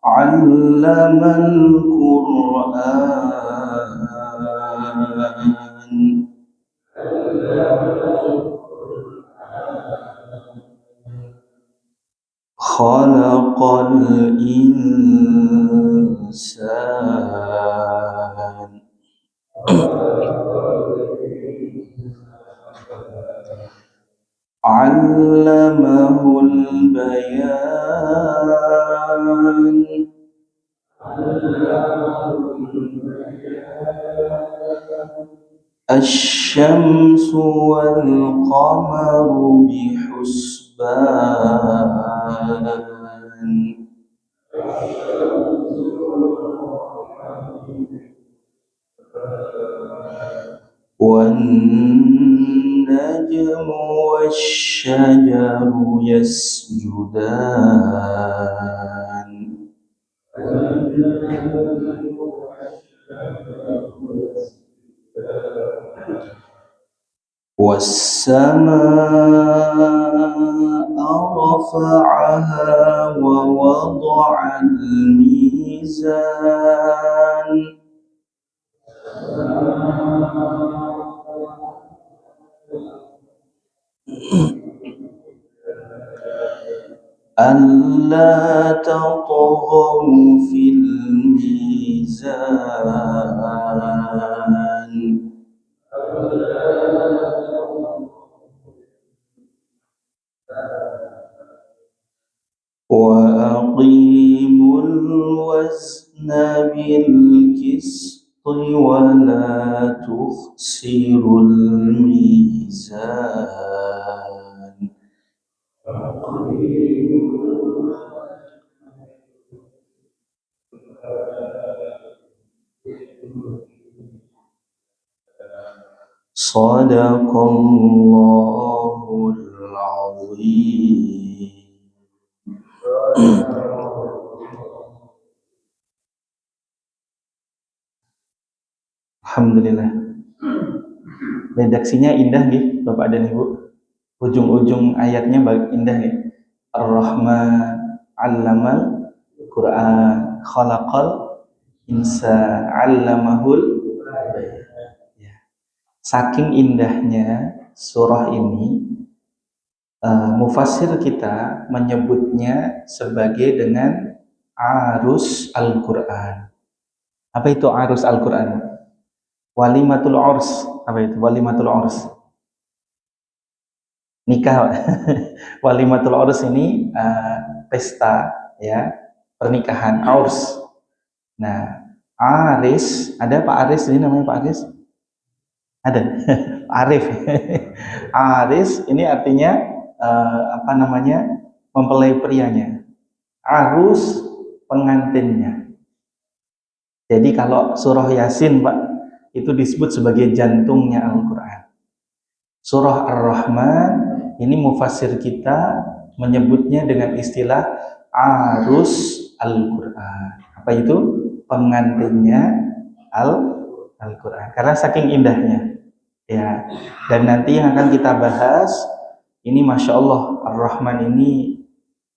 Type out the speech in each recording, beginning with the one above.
علم القرآن خلق الإنسان علمه البيان الشمس والقمر بحسبان والنجم والشجر يسجدان والسماء رفعها ووضع الميزان ألا تطغوا في الميزان وأقيموا الوزن بالقسط ولا تخسروا الميزان صدق الله العظيم. Alhamdulillah. Redaksinya indah nih Bapak dan Ibu. Ujung-ujung ayatnya indah nih. Ar-Rahman 'allamal Qur'an khalaqal insan 'allamahul ya. Saking indahnya surah ini, mufassir kita menyebutnya sebagai dengan arus Al-Qur'an. Apa itu arus Al-Qur'an? Walimatul urs. Apa itu walimatul urs? Nikah. Walimatul urs ini pesta ya, pernikahan urs. Nah, Aris, ada Pak Aris ini namanya Pak Aris? Ada. Arif. Aris ini artinya apa namanya? Mempelai prianya. Arus pengantinnya. Jadi kalau surah Yasin Pak, itu disebut sebagai jantungnya Al-Quran. Surah Ar-Rahman ini mufassir kita menyebutnya dengan istilah arus Al-Quran. Apa itu? Pengantinnya Al-Quran. Karena saking indahnya. Ya. Dan nanti yang akan kita bahas, ini Masya Allah, Ar-Rahman ini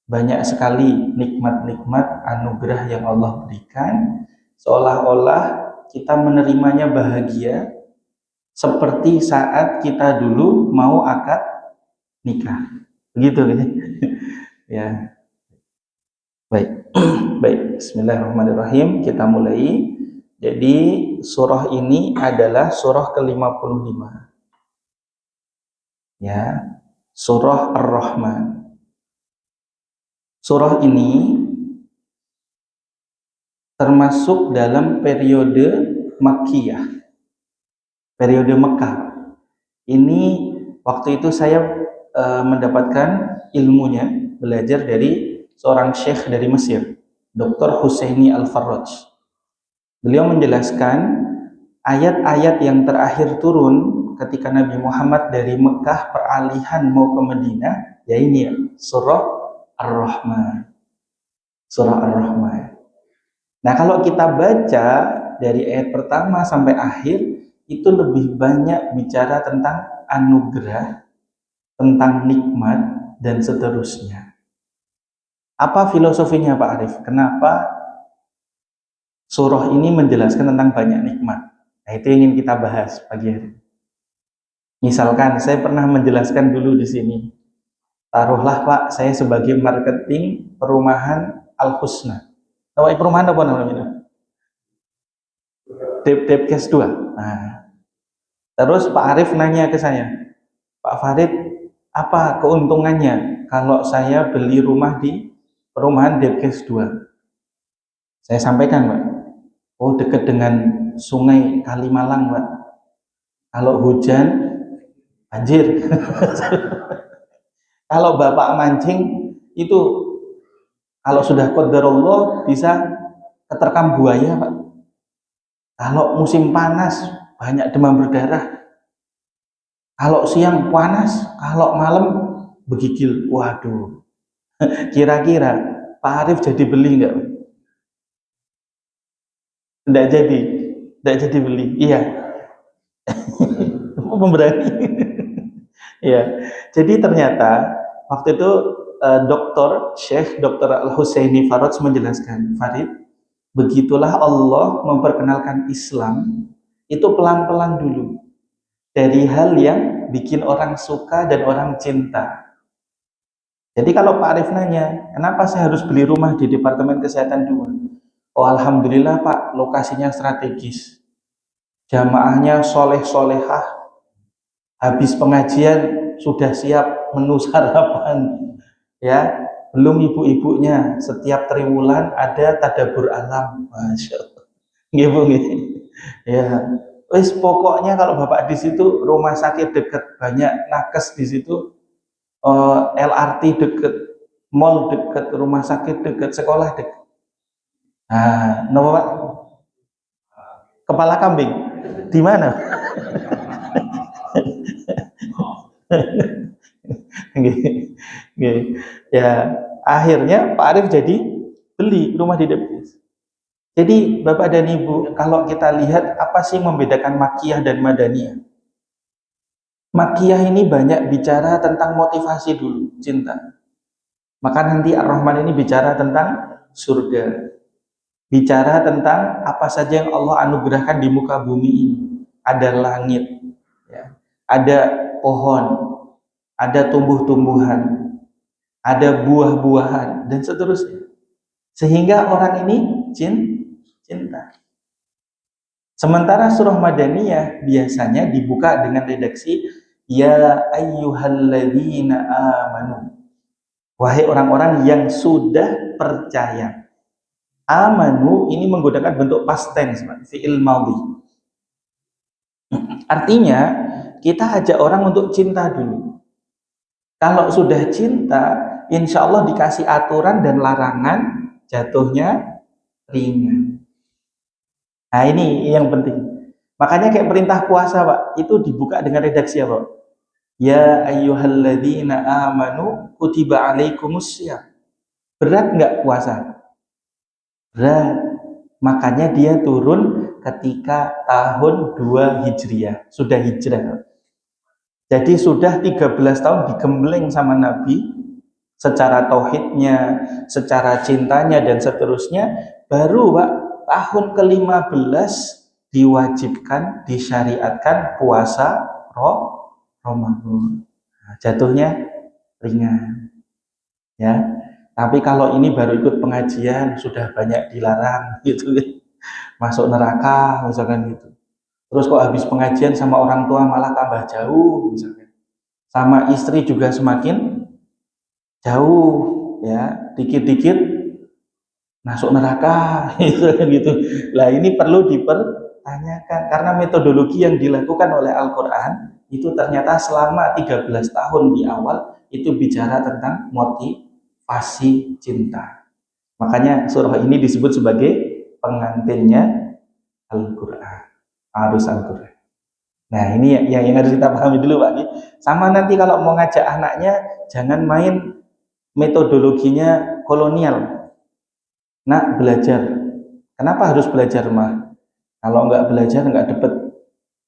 banyak sekali nikmat-nikmat anugerah yang Allah berikan. Seolah-olah kita menerimanya bahagia seperti saat kita dulu mau akad nikah. Begitu gitu. Ya. Baik. Baik, bismillahirrahmanirrahim. Kita mulai. Jadi surah ini adalah surah ke-55. Ya. Surah Ar-Rahman. Surah ini termasuk dalam periode Makkiyah, periode Mekah. Ini waktu itu saya mendapatkan ilmunya, belajar dari seorang syekh dari Mesir, Dr. Husaini Al-Farraj. Beliau menjelaskan ayat-ayat yang terakhir turun ketika Nabi Muhammad dari Mekah peralihan mau ke Madinah, ya ini ya, surah Ar-Rahman. Surah Ar-Rahman. Nah, kalau kita baca dari ayat pertama sampai akhir, itu lebih banyak bicara tentang anugerah, tentang nikmat, dan seterusnya. Apa filosofinya Pak Arif? Kenapa surah ini menjelaskan tentang banyak nikmat? Nah, itu yang ingin kita bahas pagi hari. Misalkan saya pernah menjelaskan dulu di sini. Taruhlah Pak, saya sebagai marketing perumahan Al Husna. Tahu perumahan apa namanya? Depkes 2. Nah, terus Pak Arif nanya ke saya, Pak Farid, apa keuntungannya kalau saya beli rumah di perumahan Depkes 2? Saya sampaikan, Pak. Oh, dekat dengan sungai Kalimalang, Pak. Kalau hujan, banjir. Kalau Bapak mancing, itu kalau sudah qadarullah bisa keterkam buaya, Pak. Kalau musim panas, banyak demam berdarah. Kalau siang panas, kalau malam begigil. Waduh. Kira-kira Pak Arif jadi beli nggak? Nggak jadi. Nggak jadi beli. Iya. Pemberani. Iya. Jadi ternyata waktu itu Dr. Al-Husaini Faraj menjelaskan, Farid, begitulah Allah memperkenalkan Islam itu pelan-pelan dulu. Dari hal yang bikin orang suka dan orang cinta. Jadi kalau Pak Arif nanya, kenapa saya harus beli rumah di Departemen Kesehatan 2? Oh, alhamdulillah Pak, lokasinya strategis. Jamaahnya soleh-solehah. Habis pengajian sudah siap menu sarapan. Ya, belum ibu-ibunya. Setiap triwulan ada tadabbur alam. Masya Allah. Nggih, ya. Wis pokoknya kalau Bapak di situ rumah sakit dekat, banyak nakes di situ, LRT dekat, mall dekat, rumah sakit dekat, sekolah dekat. Nah, nama Pak? Kepala kambing. Di mana? Ya, akhirnya Pak Arif jadi beli rumah di Depok. Jadi Bapak dan Ibu, kalau kita lihat apa sih yang membedakan Makkiyah dan Madaniyah? Makkiyah ini banyak bicara tentang motivasi dulu, cinta. Maka nanti Ar-Rahman ini bicara tentang surga. Bicara tentang apa saja yang Allah anugerahkan di muka bumi ini. Ada langit, ya. Ada pohon, ada tumbuh-tumbuhan, ada buah-buahan, dan seterusnya. Sehingga orang ini cinta. Sementara surah Madaniyah biasanya dibuka dengan redaksi Ya ayyuhalladzina amanu. Wahai orang-orang yang sudah percaya. Amanu ini menggunakan bentuk past tense, fi'il madhi. Artinya kita ajak orang untuk cinta dulu. Kalau sudah cinta, insya Allah dikasih aturan dan larangan, jatuhnya ringan. Nah ini yang penting. Makanya kayak perintah puasa Pak, itu dibuka dengan redaksi apa? Ya ayyuhalladzina amanu kutiba alaikumussyam. Berat nggak puasa? Berat. Makanya dia turun ketika tahun 2 Hijriah. Sudah hijrah. Jadi sudah 13 tahun digembleng sama Nabi secara tauhidnya, secara cintanya dan seterusnya. Baru Pak, tahun ke-15 diwajibkan, disyariatkan puasa Ramadan. Nah, jatuhnya ringan. Ya. Tapi kalau ini baru ikut pengajian sudah banyak dilarang gitu. Masuk neraka misalkan gitu. Terus kok habis pengajian sama orang tua malah tambah jauh misalkan. Sama istri juga semakin jauh ya, dikit-dikit masuk neraka gitu. Lah ini perlu dipertanyakan karena metodologi yang dilakukan oleh Al-Qur'an itu ternyata selama 13 tahun di awal itu bicara tentang motivasi cinta. Makanya surah ini disebut sebagai pengantinnya Al-Qur'an, arus Al-Qur'an. Nah, ini yang harus kita pahami dulu, Pak. Sama nanti kalau mau ngajak anaknya jangan main metodologinya kolonial. Nak, belajar. Kenapa harus belajar, mah? Kalau nggak belajar nggak dapat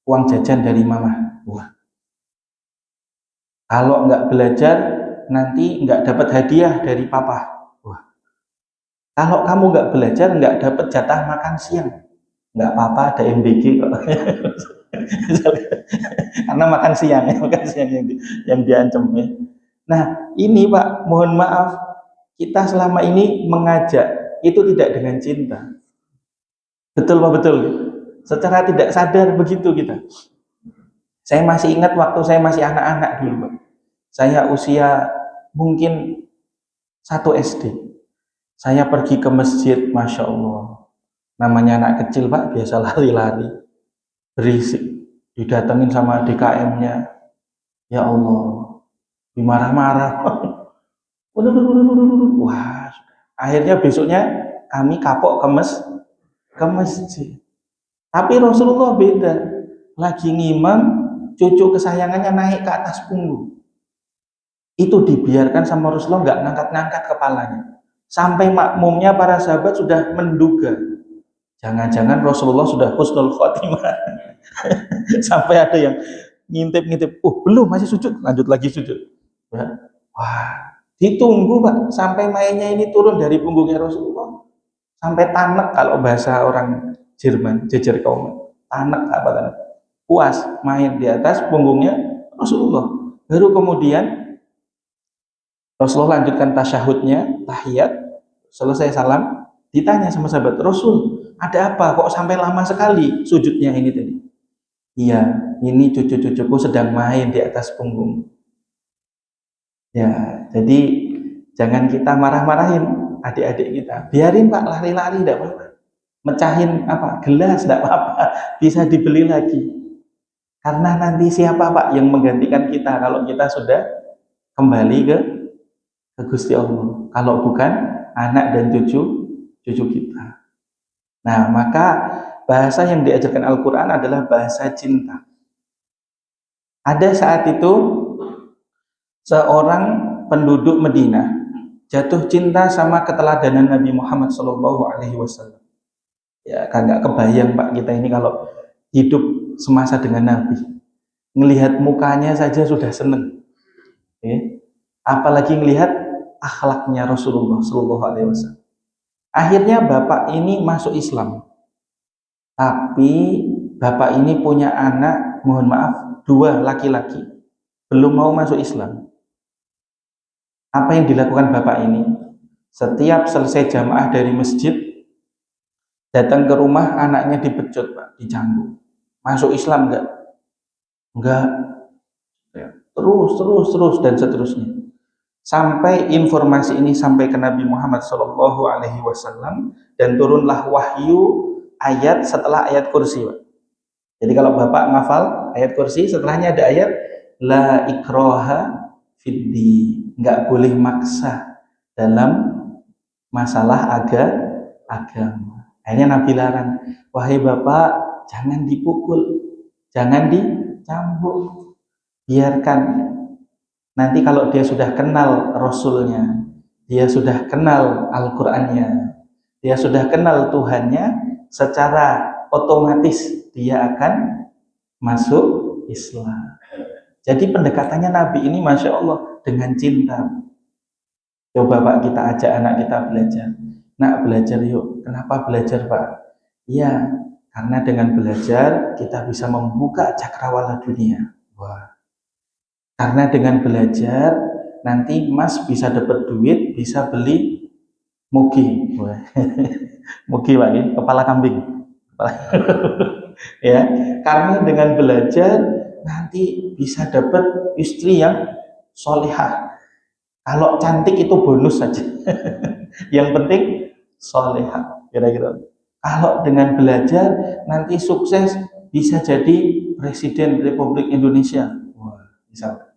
uang jajan dari mama. Wah. Kalau nggak belajar, nanti nggak dapat hadiah dari papa. Wah, kalau kamu nggak belajar, nggak dapat jatah makan siang. Nggak apa-apa, ada MBG kok. Karena makan siang, ya, makan siang yang diancam ya. Nah, ini Pak, mohon maaf, kita selama ini mengajak itu tidak dengan cinta. Betul Pak, betul. Secara tidak sadar begitu kita. Saya masih ingat waktu saya masih anak-anak dulu Pak. Saya usia mungkin 1 SD. Saya pergi ke masjid, Masya Allah. Namanya anak kecil Pak, biasa lari-lari. Berisik. Didatengin sama DKM-nya. Ya Allah, dimarah-marah. Wah, akhirnya besoknya kami kapok ke masjid. Tapi Rasulullah beda. Lagi ngimam, cucu kesayangannya naik ke atas punggung. Itu dibiarkan sama Rasulullah, nggak ngangkat-ngangkat kepalanya. Sampai makmumnya para sahabat sudah menduga. Jangan-jangan Rasulullah sudah husnul khotimah. Sampai ada yang ngintip-ngintip. Oh, belum, masih sujud. Lanjut lagi sujud. Ya. Wah, ditunggu Pak. Sampai mainnya ini turun dari punggungnya Rasulullah. Sampai tanek kalau bahasa orang Jerman, jejer kaum. Tanek apa tanek? Puas main di atas punggungnya Rasulullah. Baru kemudian Rasulullah lanjutkan tasyahudnya, tahiyat, selesai salam, ditanya sama sahabat, Rasul, ada apa? Kok sampai lama sekali sujudnya ini tadi? Iya, ini cucu-cucuku sedang main di atas punggung. Ya, jadi jangan kita marah-marahin adik-adik kita. Biarin Pak lari-lari, tidak apa-apa. Mecahin apa gelas, tidak apa-apa. Bisa dibeli lagi. Karena nanti siapa Pak yang menggantikan kita kalau kita sudah kembali ke Gusti Allah? Kalau bukan anak dan cucu kita. Nah, maka bahasa yang diajarkan Al-Quran adalah bahasa cinta. Ada saat itu seorang penduduk Madinah jatuh cinta sama keteladanan Nabi Muhammad SAW. Ya, kan nggak kebayang Pak kita ini kalau hidup semasa dengan Nabi, ngelihat mukanya saja sudah seneng, apalagi ngelihat akhlaknya Rasulullah SAW. Akhirnya bapak ini masuk Islam, tapi bapak ini punya anak, mohon maaf, 2 laki-laki, belum mau masuk Islam. Apa yang dilakukan bapak ini? Setiap selesai jamaah dari masjid, datang ke rumah, anaknya dipecut Pak, dicambuk. Masuk Islam enggak? Enggak. Terus dan seterusnya. Sampai informasi ini sampai ke Nabi Muhammad SAW dan turunlah wahyu ayat setelah ayat kursi Pak. Jadi kalau bapak ngafal ayat kursi, setelahnya ada ayat la ikraha fiddi, nggak boleh maksa dalam masalah agama. Akhirnya Nabi larang, wahai bapak, jangan dipukul, jangan dicambuk, biarkan nanti kalau dia sudah kenal Rasulnya, dia sudah kenal Al-Qur'annya, dia sudah kenal Tuhannya, secara otomatis dia akan masuk Islam. Jadi pendekatannya Nabi ini Masya Allah dengan cinta. Coba Pak kita ajak anak kita belajar. Nak belajar yuk. Kenapa belajar Pak? Iya, karena dengan belajar kita bisa membuka cakrawala dunia. Wah. Karena dengan belajar nanti Mas bisa dapat duit, bisa beli mugi. Wah. Mugi Pak, ya? Kepala kambing. Ya, karena dengan belajar nanti bisa dapat istri yang solehah. Kalau cantik itu bonus saja. Yang penting solehah, kira-kira. Kalau dengan belajar nanti sukses, bisa jadi Presiden Republik Indonesia. Wah, bisa.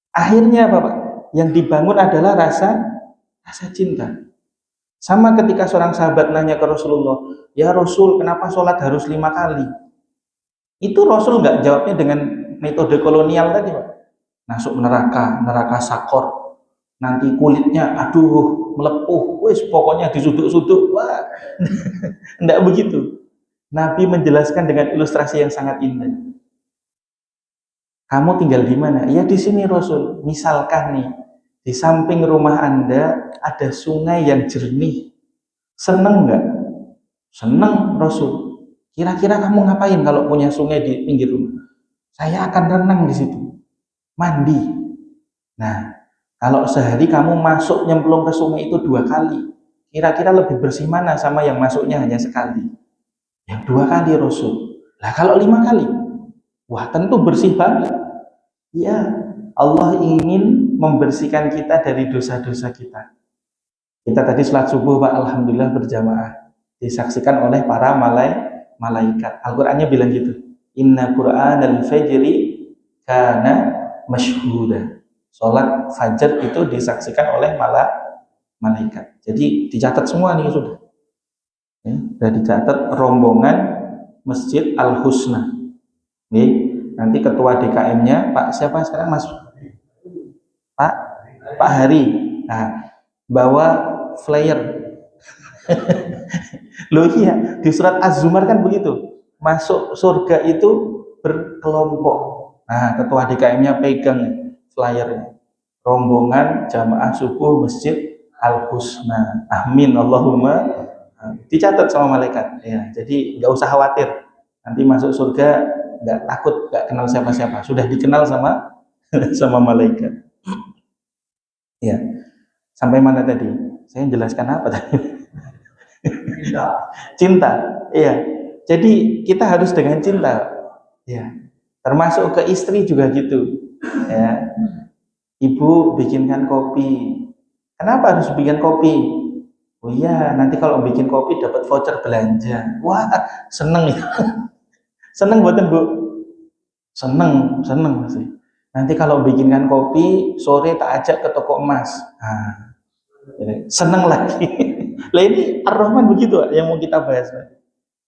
Akhirnya Bapak, yang dibangun adalah rasa cinta. Sama ketika seorang sahabat nanya ke Rasulullah, ya Rasul, kenapa sholat harus 5 kali? Itu Rasul nggak jawabnya dengan metode kolonial tadi Pak. Masuk neraka sakor. Nanti kulitnya aduh melepuh, wis pokoknya disuduk-suduk. Wah. Enggak begitu. Nabi menjelaskan dengan ilustrasi yang sangat indah. Kamu tinggal di mana? Ya di sini Rasul. Misalkan nih, di samping rumah Anda ada sungai yang jernih. Seneng nggak? Seneng Rasul. Kira-kira kamu ngapain kalau punya sungai di pinggir rumah? Saya akan renang di situ, mandi. Nah, kalau sehari kamu masuk nyemplung ke sungai itu 2 kali, kira-kira lebih bersih mana sama yang masuknya hanya sekali? Yang 2 kali Rasul. Nah kalau 5 kali, wah tentu bersih banget. Ya, Allah ingin membersihkan kita dari dosa-dosa kita. Kita tadi sholat subuh Pak, Alhamdulillah berjamaah. Disaksikan oleh para malaikat. Al-Qur'annya bilang gitu. Inna Qur'an al-fajri kana masyhuda. Sholat fajar itu disaksikan oleh malaikat. Jadi dicatat semua nih sudah. Ya, sudah dicatat rombongan Masjid Al-Husna. Nih, nanti ketua DKM-nya Pak siapa sekarang Mas? Pak Hari. Nah, bawa flyer. Loh iya, di surat Az-Zumar kan begitu. Masuk surga itu berkelompok. Nah, ketua DKM-nya pegang flyernya. Rombongan jamaah subuh Masjid Al-Husna. Amin Allahumma. Dicatat sama malaikat. Ya, jadi nggak usah khawatir. Nanti masuk surga nggak takut, nggak kenal siapa-siapa. Sudah dikenal sama sama malaikat. Ya, sampai mana tadi? Saya jelaskan apa tadi? Cinta. Iya. Jadi kita harus dengan cinta. Ya. Termasuk ke istri juga gitu. Ya. Ibu bikinkan kopi. Kenapa harus bikin kopi? Oh iya, nanti kalau bikin kopi dapat voucher belanja. Wah, seneng ya. Seneng buatan Bu. Seneng masih. Nanti kalau bikinkan kopi sore tak ajak ke toko emas. Nah, seneng lagi. Lah ini Ar-Rahman begitu yang mau kita bahas.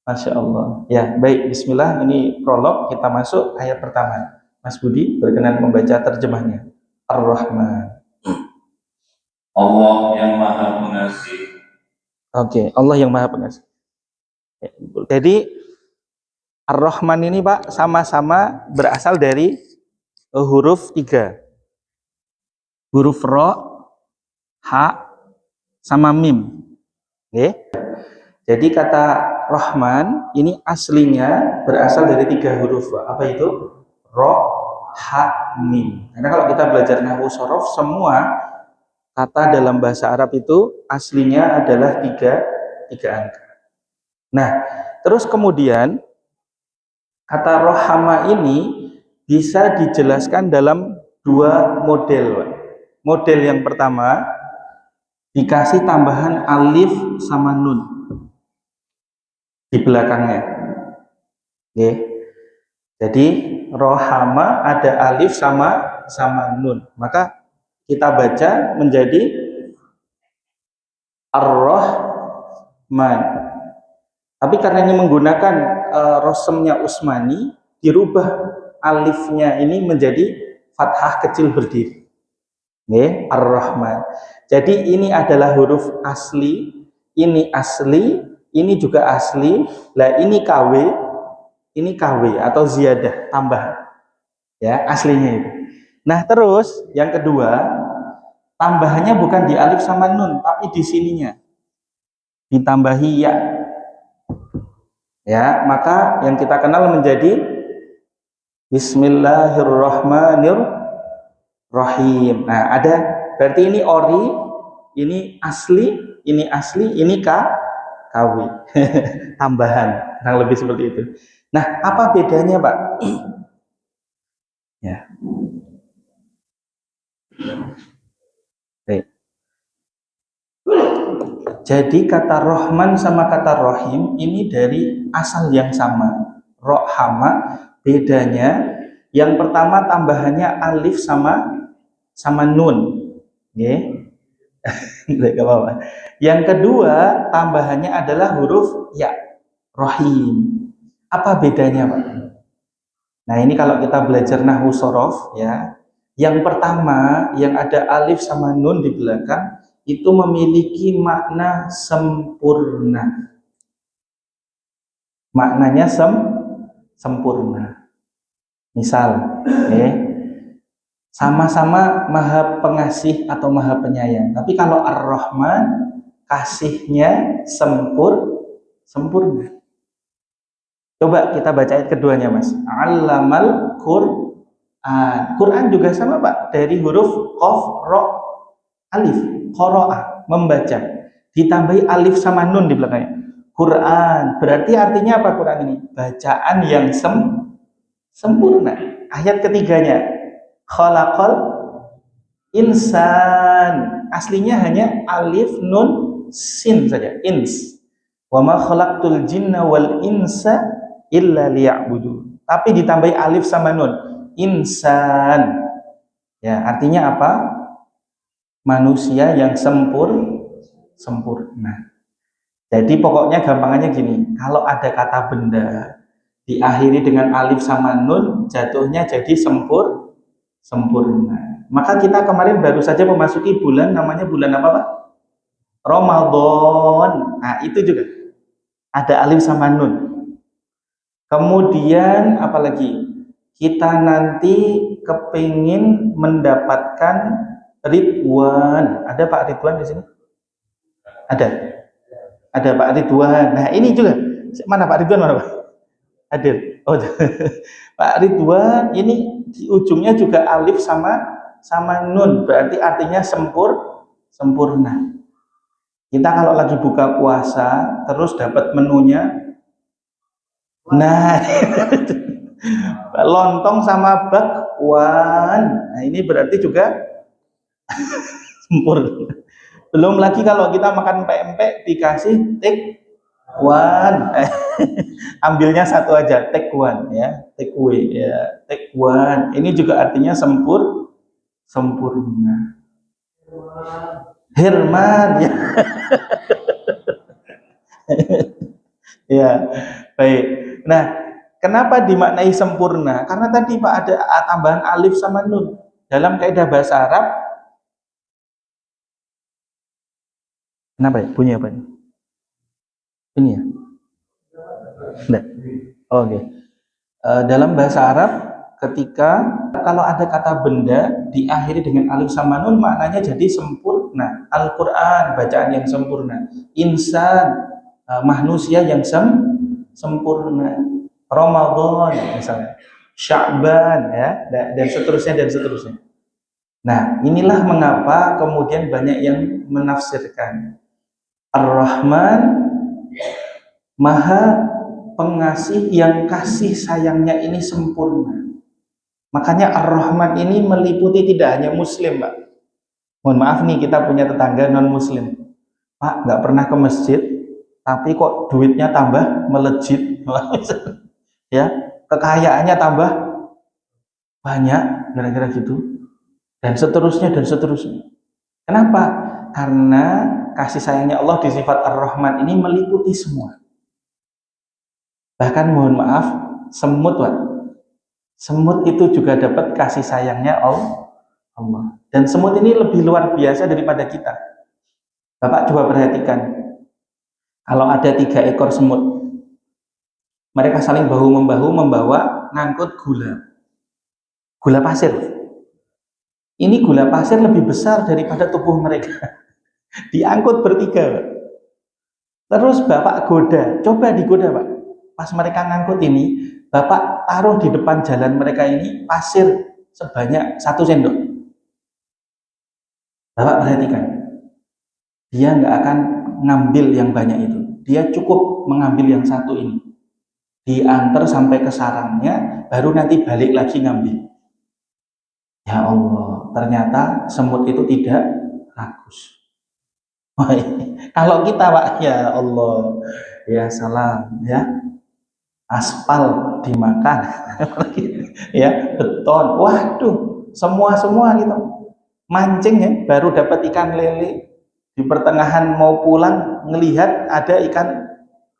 Masya Allah. Ya, baik. Bismillah. Ini prolog. Kita masuk ayat pertama. Mas Budi berkenan membaca terjemahnya. Ar-Rahman. Allah yang Maha Pengasih. Oke, Allah yang Maha Pengasih. Jadi Ar-Rahman ini Pak sama-sama berasal dari huruf 3. Huruf Ro, Ha, sama Mim. Oke. Jadi kata Rahman ini aslinya berasal dari 3 huruf. Apa itu? Ro, Ha, Mim. Karena kalau kita belajar nahwu shorof, semua kata dalam bahasa Arab itu aslinya adalah tiga angka. Nah, terus kemudian kata rohama ini bisa dijelaskan dalam 2 model. Model yang pertama dikasih tambahan alif sama nun di belakangnya. Oke. Jadi rohama ada alif sama nun. Maka kita baca menjadi Ar-Rahman. Tapi karena ini menggunakan rosemnya Usmani, dirubah alifnya ini menjadi fathah kecil berdiri. Oke, Ar-Rahman. Jadi ini adalah huruf asli, ini asli, ini juga asli. Lah ini KW atau ziyadah, tambah. Ya, aslinya itu. Nah, terus yang kedua, tambahannya bukan di alif sama nun, tapi di sininya ditambahi ya. Ya, maka yang kita kenal menjadi Bismillahirrahmanirrahim. Nah, ada berarti ini ori, ini asli, ini KW. Tambahan, kurang lebih seperti itu. Nah, apa bedanya, Pak? Ya. Oke. Jadi kata Rahman sama kata Rahim ini dari asal yang sama. Rohama, bedanya yang pertama tambahannya alif sama nun. Oke. Gak apa-apa. Yang kedua tambahannya adalah huruf ya. Rahim. Apa bedanya, Pak? Nah, ini kalau kita belajar nahwu shorof ya. Yang pertama yang ada alif sama nun di belakang itu memiliki makna sempurna. Maknanya sempurna. Misal, sama-sama maha pengasih atau maha penyayang. Tapi kalau Ar-Rahman, kasihnya sempurna. Coba kita bacain keduanya, Mas. Allamal Qur'an. Quran juga sama, Pak. Dari huruf Qaf, Ra, Alif. Qara'a, membaca. Ditambahi alif sama nun di belakangnya. Quran. Berarti artinya apa Quran ini? Bacaan yang sempurna. Ayat ketiganya. Khalaqal insan. Aslinya hanya alif, nun, sin saja. Ins. Wa ma khalaqtul jinna wal insa illa liya'budu. Tapi ditambahi alif sama nun. Insan. Ya, artinya apa? Manusia yang sempurna. Jadi pokoknya gampangannya gini, kalau ada kata benda diakhiri dengan alif sama nun, jatuhnya jadi sempurna. Maka kita kemarin baru saja memasuki bulan, namanya bulan apa, Pak? Ramadan. Nah, itu juga ada alif sama nun. Kemudian apalagi? Kita nanti kepingin mendapatkan Ridwan. Ada Pak Ridwan di sini? Ada Pak Ridwan. Nah, ini juga. Mana Pak Ridwan, mana Pak? Hadir. Oh, Pak Ridwan ini di ujungnya juga alif sama nun. Berarti artinya sempurna. Kita kalau lagi buka puasa terus dapat menunya, nah lontong sama bakwan. Nah, ini berarti juga sempurna. Belum lagi kalau kita makan pempek dikasih take one. Ambilnya satu aja, take one ya, take away ya, take one. Ini juga artinya sempurna. Herman ya. Ya, baik. Nah, kenapa dimaknai sempurna? Karena tadi Pak ada tambahan alif sama nun. Dalam kaidah bahasa Arab, kenapa ya? Bunyi apa ini? Ini ya? Enggak. Oh, oke. Dalam bahasa Arab, ketika kalau ada kata benda diakhiri dengan alif sama nun, maknanya jadi sempurna. Al-Quran, bacaan yang sempurna. Insan, manusia yang sempurna. Ramadan misalnya, Sya'ban ya, dan seterusnya. Nah, inilah mengapa kemudian banyak yang menafsirkan Ar-Rahman Maha Pengasih yang kasih sayangnya ini sempurna. Makanya Ar-Rahman ini meliputi tidak hanya Muslim, Pak. Mohon maaf nih, kita punya tetangga non Muslim, Pak, nggak pernah ke masjid, tapi kok duitnya tambah melejit. Ya, kekayaannya tambah banyak, kira-kira gitu, dan seterusnya. Kenapa? Karena kasih sayangnya Allah di sifat Ar-Rahman ini meliputi semua. Bahkan mohon maaf, semut, Pak. Semut itu juga dapat kasih sayangnya Allah. Dan semut ini lebih luar biasa daripada kita. Bapak coba perhatikan, kalau ada 3 ekor semut, mereka saling bahu-membahu membawa ngangkut gula pasir. Ini gula pasir lebih besar daripada tubuh mereka. Diangkut bertiga, Pak. Terus Bapak coba digoda, Pak. Pas mereka ngangkut ini, Bapak taruh di depan jalan mereka ini pasir sebanyak 1 sendok. Bapak perhatikan, dia nggak akan ngambil yang banyak itu. Dia cukup mengambil yang 1 ini. Diantar sampai ke sarangnya, baru nanti balik lagi ngambil. Ya Allah, ternyata semut itu tidak rakus. Kalau kita, Pak, ya Allah, ya salam, ya aspal dimakan, ya beton, waduh, semua gitu. Mancing ya, baru dapat ikan lele, di pertengahan mau pulang ngelihat ada ikan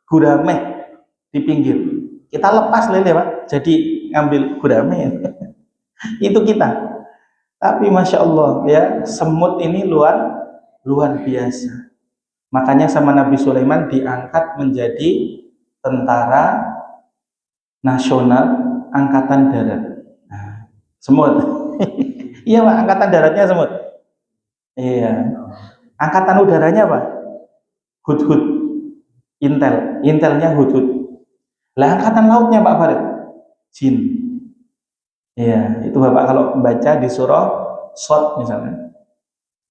gurame di pinggir. Kita lepas lele, Pak, jadi ngambil gurame. Itu kita. Tapi Masya Allah ya, semut ini luar biasa. Makanya sama Nabi Sulaiman diangkat menjadi tentara nasional angkatan darat. Semut. Iya Pak, angkatan daratnya semut. Iya. Angkatan udaranya apa? Hudhud. Intelnya hudhud. Lah angkatan lautnya Pak Farid? Jin. Iya, itu Bapak kalau membaca di surah Shad misalnya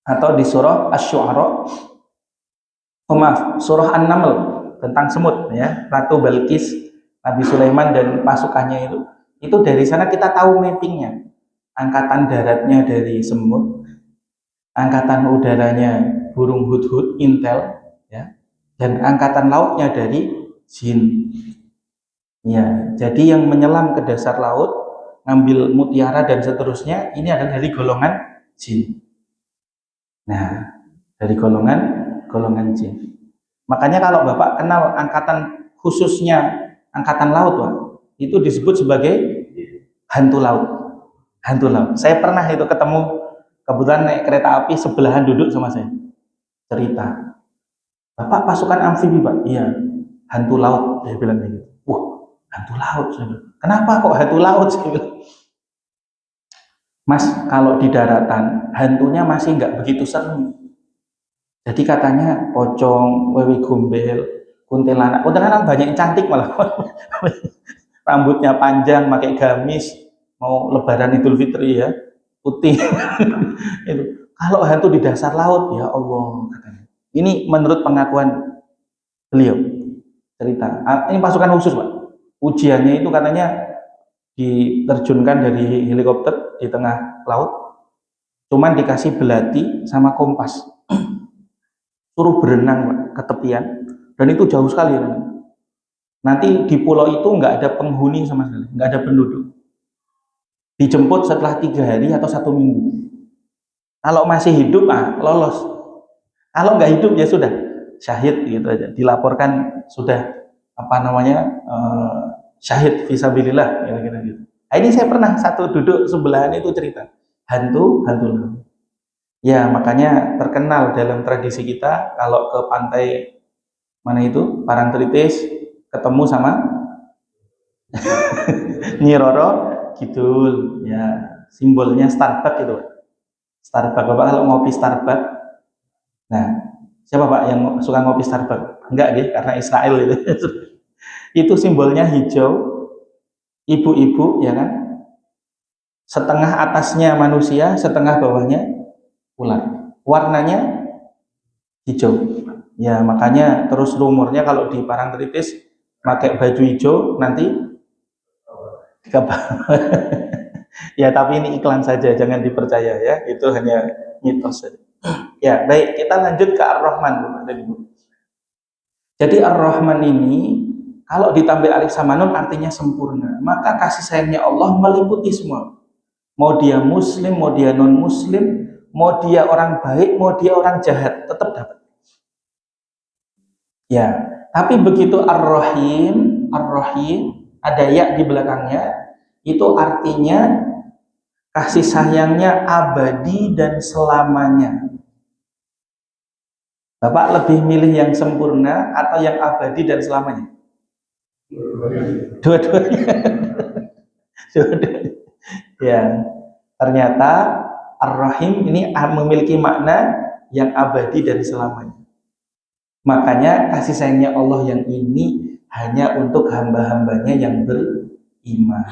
atau di surah Asy-Syu'ara, maaf, surah An-Naml tentang semut ya, Ratu Balqis, Nabi Sulaiman dan pasukannya itu dari sana kita tahu mappingnya. Angkatan daratnya dari semut, angkatan udaranya burung hudhud, intel, ya, dan angkatan lautnya dari jin. Ya, jadi yang menyelam ke dasar laut, ngambil mutiara dan seterusnya, ini adalah dari golongan jin. Nah, dari golongan jin. Makanya kalau Bapak kenal angkatan khususnya angkatan laut, Pak, itu disebut sebagai hantu laut. Hantu laut. Saya pernah itu ketemu, kebetulan naik kereta api sebelahan duduk sama saya. Cerita, Bapak pasukan amfibi Pak? Iya, hantu laut. Dia bilang gitu. Wah, hantu laut. Saya bilang, kenapa kok hantu laut? Saya bilang, Mas, kalau di daratan hantunya masih nggak begitu serem. Jadi katanya pocong, wewe gombel, kuntilanak. Kuntilanak banyak yang cantik malah. Rambutnya panjang, pakai gamis, mau lebaran Idul Fitri ya, putih. Itu. Kalau hantu di dasar laut, ya Allah katanya. Ini menurut pengakuan beliau cerita. Ini pasukan khusus Pak. Ujiannya itu katanya diterjunkan dari helikopter di tengah laut, cuman dikasih belati sama kompas, suruh berenang Pak, ke tepian, dan itu jauh sekali. Nanti di pulau itu nggak ada penghuni sama sekali, nggak ada penduduk. Dijemput setelah 3 hari atau 1 minggu. Kalau masih hidup, lolos. Kalau nggak hidup ya sudah syahid gitu aja. Dilaporkan sudah syahid fisabilillah kira-kira gitu. Nah, ini saya pernah satu duduk sebelahan itu cerita hantu laut. Ya makanya terkenal dalam tradisi kita kalau ke pantai mana itu Parangtritis ketemu sama Nyi Roro Kidul ya, simbolnya Starbucks itu. Starbucks, Bapak kalau ngopi Starbucks, nah siapa Pak yang suka ngopi Starbucks? Enggak deh, karena Israel itu. Itu simbolnya hijau, ibu-ibu ya kan, setengah atasnya manusia, setengah bawahnya ular, warnanya hijau ya, makanya terus rumornya kalau di Parangtritis pakai baju hijau nanti ya, tapi ini iklan saja, jangan dipercaya ya, itu hanya mitos saja. Ya baik, kita lanjut ke Ar-Rahman. Jadi Ar-Rahman ini kalau ditambah alif sama nun artinya sempurna. Maka kasih sayangnya Allah meliputi semua. Mau dia muslim, mau dia non muslim, mau dia orang baik, mau dia orang jahat, tetap dapat. Ya, tapi begitu Ar-Rahim ada ya di belakangnya, itu artinya kasih sayangnya abadi dan selamanya. Bapak lebih milih yang sempurna atau yang abadi dan selamanya? Dua-duanya. Dua-duanya. Ya, ternyata Ar-Rahim ini memiliki makna yang abadi dan selamanya. Makanya kasih sayangnya Allah yang ini hanya untuk hamba-hambanya yang beriman.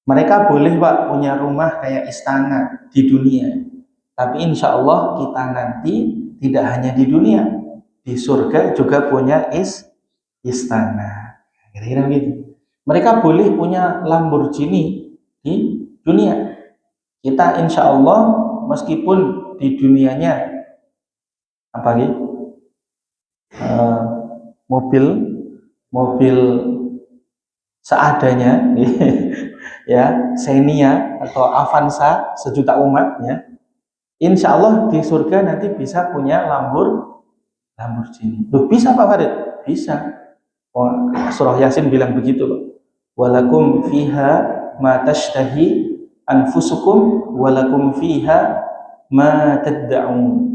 Mereka boleh Pak punya rumah kayak istana di dunia, tapi insya Allah kita nanti tidak hanya di dunia, di surga juga punya istana. Kira-kira begitu. Mereka boleh punya Lamborghini di dunia. Kita insya Allah meskipun di dunianya apa gitu, mobil seadanya, ya Xenia atau Avanza sejuta umat, ya. Insya Allah di surga nanti bisa punya Lamborghini. Loh, bisa Pak Farid? Bisa. Surah Yasin bilang begitu loh. Walakum fiha ma tashtahi anfusukum walakum fiha ma tad'un.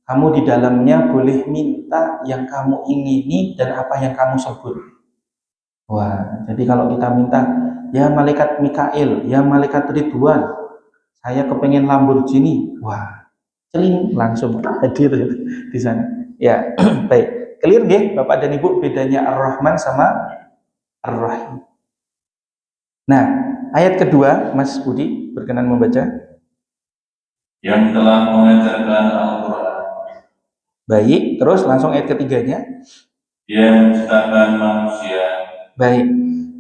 Kamu di dalamnya boleh minta yang kamu ingini dan apa yang kamu sebut. Wah, jadi kalau kita minta ya malaikat Mikail, ya malaikat Ridwan, saya kepengen Lamborghini. Wah, celing langsung hadir di sana. Ya, baik. Clear nggih Bapak dan Ibu bedanya Ar-Rahman sama Ar-Rahim. Nah, ayat kedua Mas Budi berkenan membaca. Yang telah mengajarkan Al-Quran, Baik, terus langsung ayat ketiganya. Dia menciptakan manusia. Baik.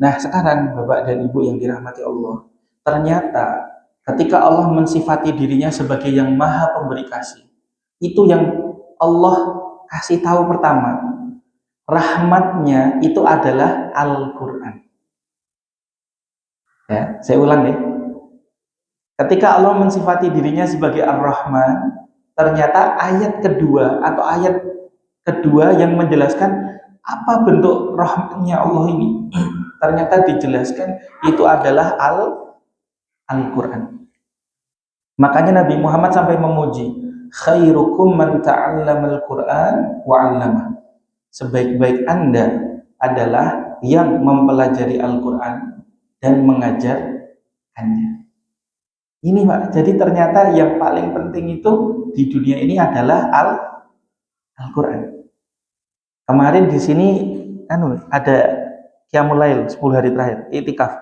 Nah, sekarang Bapak dan Ibu yang dirahmati Allah, ternyata ketika Allah mensifati dirinya sebagai yang maha pemberi kasih, itu yang Allah kasih tahu pertama, rahmatnya itu adalah Al-Quran. Ya, saya ulang ya. Ketika Allah mensifati dirinya sebagai Ar-Rahman, ternyata ayat kedua atau ayat kedua yang menjelaskan apa bentuk rahmatnya Allah ini, ternyata dijelaskan itu adalah Al-Quran. Makanya Nabi Muhammad sampai memuji, khairukum man ta'allamal Quran wa 'allamah. Sebaik-baik Anda adalah yang mempelajari Al-Quran dan mengajarkannya. Ini Pak, jadi ternyata yang paling penting itu di dunia ini adalah Al-Quran. Kemarin di sini ada Qiyamul Lail 10 hari terakhir, itikaf.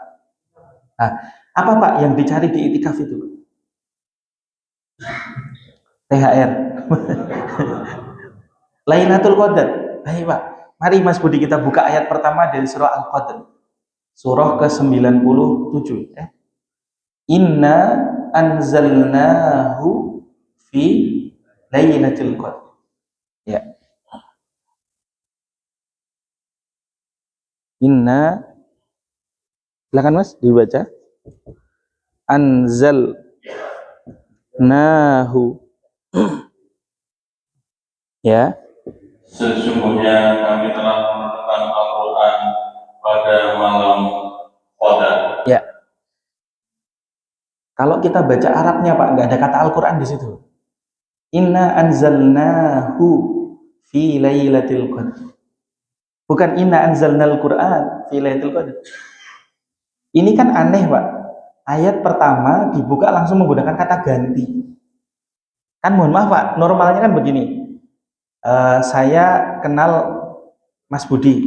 Nah, apa Pak yang dicari di itikaf itu? THR. Lailatul Qadar. Baik Pak, mari Mas Budi kita buka ayat pertama dari surah Al-Qadr. Surah ke-97. Inna anzalnahu fi lailatul qadr. Ya. Inna, silakan Mas dibaca. Anzalnahu. Ya. Sesungguhnya kami telah menurunkan Al-Quran pada malam Qadar. Ya. Kalau kita baca Arabnya Pak, nggak ada kata Al-Quran di situ. Inna anzalnahu fi lailatul qadr. Bukan inna anzalnal Quran fi lailatul qadr. Ini kan aneh Pak. Ayat pertama dibuka langsung menggunakan kata ganti. Kan mohon maaf Pak, normalnya kan begini. Saya kenal Mas Budi.